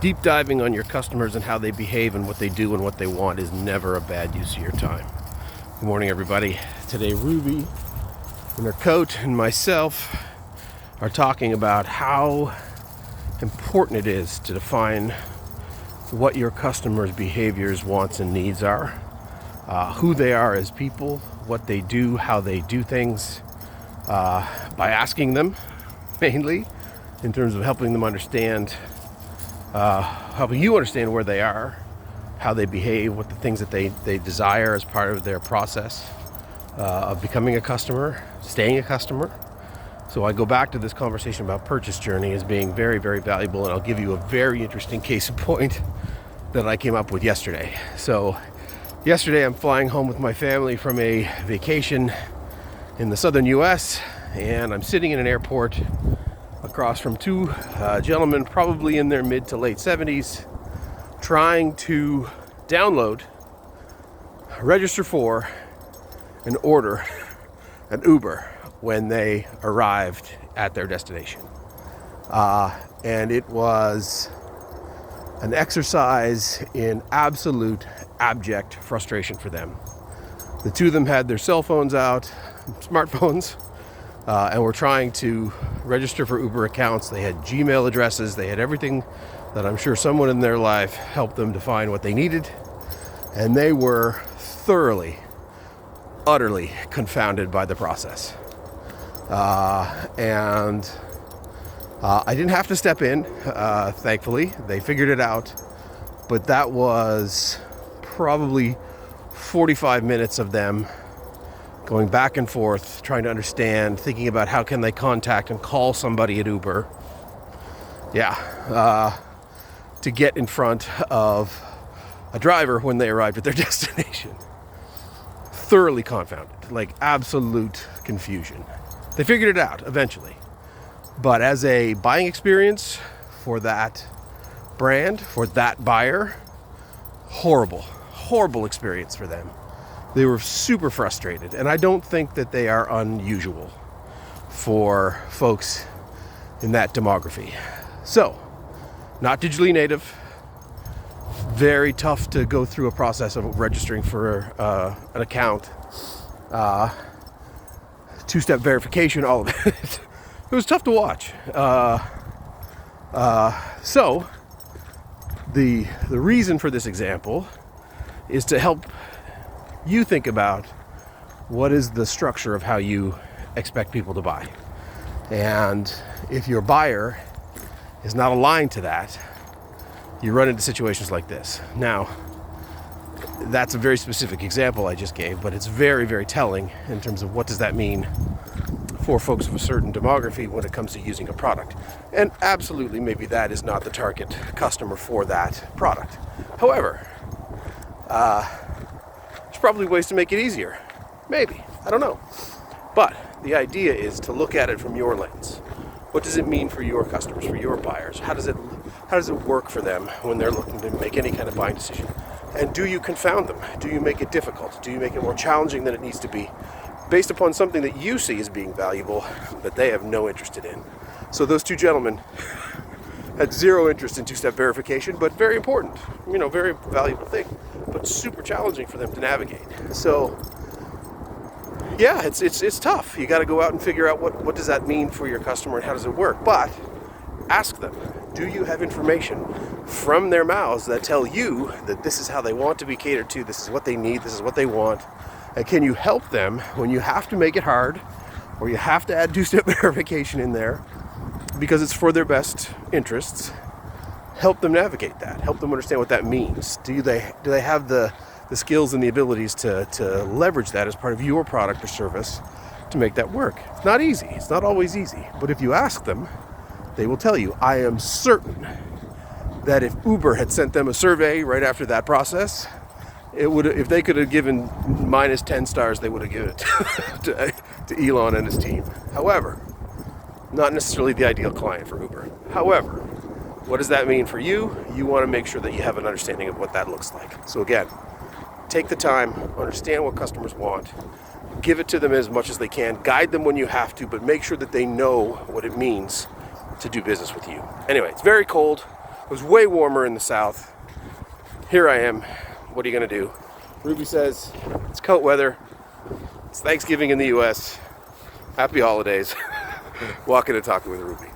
Deep diving on your customers and how they behave and what they do and what they want is never a bad use of your time. Good morning, everybody. Today, Ruby in her coat and myself are talking about how important it is to define what your customers' behaviors, wants, and needs are, who they are as people, what they do, how they do things, by asking them, mainly, in terms of helping them understand, helping you understand where they are, how they behave, what the things that they desire as part of their process of becoming a customer, staying a customer. So I go back to this conversation about purchase journey as being very, very valuable, and I'll give you a very interesting case in point that I came up with yesterday. So yesterday I'm flying home with my family from a vacation in the southern US, and I'm sitting in an airport across from two gentlemen probably in their mid to late 70s trying to download, register for, and order an Uber when they arrived at their destination. And it was an exercise in absolute abject frustration for them. The two of them had their cell phones out, smartphones, and were trying to register for Uber accounts. They had Gmail addresses, they had everything that I'm sure someone in their life helped them define what they needed, and they were thoroughly, utterly confounded by the process. And I didn't have to step in, thankfully. They figured it out, but that was probably 45 minutes of them going back and forth, trying to understand, thinking about how can they contact and call somebody at Uber. To get in front of a driver when they arrived at their destination. Thoroughly confounded, like absolute confusion. They figured it out eventually. But as a buying experience for that brand, for that buyer, horrible experience for them. They were super frustrated, and I don't think that they are unusual for folks in that demography. So, not digitally native, very tough to go through a process of registering for an account, two-step verification, all of it. It was tough to watch. So the reason for this example is to help you think about what is the structure of how you expect people to buy. And if your buyer is not aligned to that, you run into situations like this. Now, that's a very specific example I just gave, but it's very, very telling in terms of what does that mean for folks of a certain demography when it comes to using a product. And absolutely, maybe that is not the target customer for that product. However, there's probably ways to make it easier. Maybe, I don't know. But the idea is to look at it from your lens. What does it mean for your customers, for your buyers? How does it work for them when they're looking to make any kind of buying decision? And do you confound them? Do you make it difficult? Do you make it more challenging than it needs to be, based upon something that you see as being valuable, but they have no interest in? So those two gentlemen had zero interest in two-step verification, but very important, very valuable thing, but super challenging for them to navigate. So yeah, it's tough. You got to go out and figure out what does that mean for your customer and how does it work. But ask them, do you have information from their mouths that tell you that this is how they want to be catered to, this is what they need, this is what they want, and can you help them when you have to make it hard or you have to add two-step verification in there because it's for their best interests? Help them navigate that. Help them understand what that means. Do they have the skills and the abilities to leverage that as part of your product or service to make that work? It's not easy. It's not always easy. But if you ask them, they will tell you. I am certain that if Uber had sent them a survey right after that process, it would, if they could have given minus 10 stars, they would have given it to Elon and his team. However, not necessarily the ideal client for Uber. However, what does that mean for you? You want to make sure that you have an understanding of what that looks like. So again, take the time, understand what customers want, give it to them as much as they can, guide them when you have to, but make sure that they know what it means to do business with you. Anyway, it's very cold. It was way warmer in the south. Here I am. What are you going to do? Ruby says it's coat weather. It's Thanksgiving in the U.S. Happy holidays. Walking and talking with Ruby.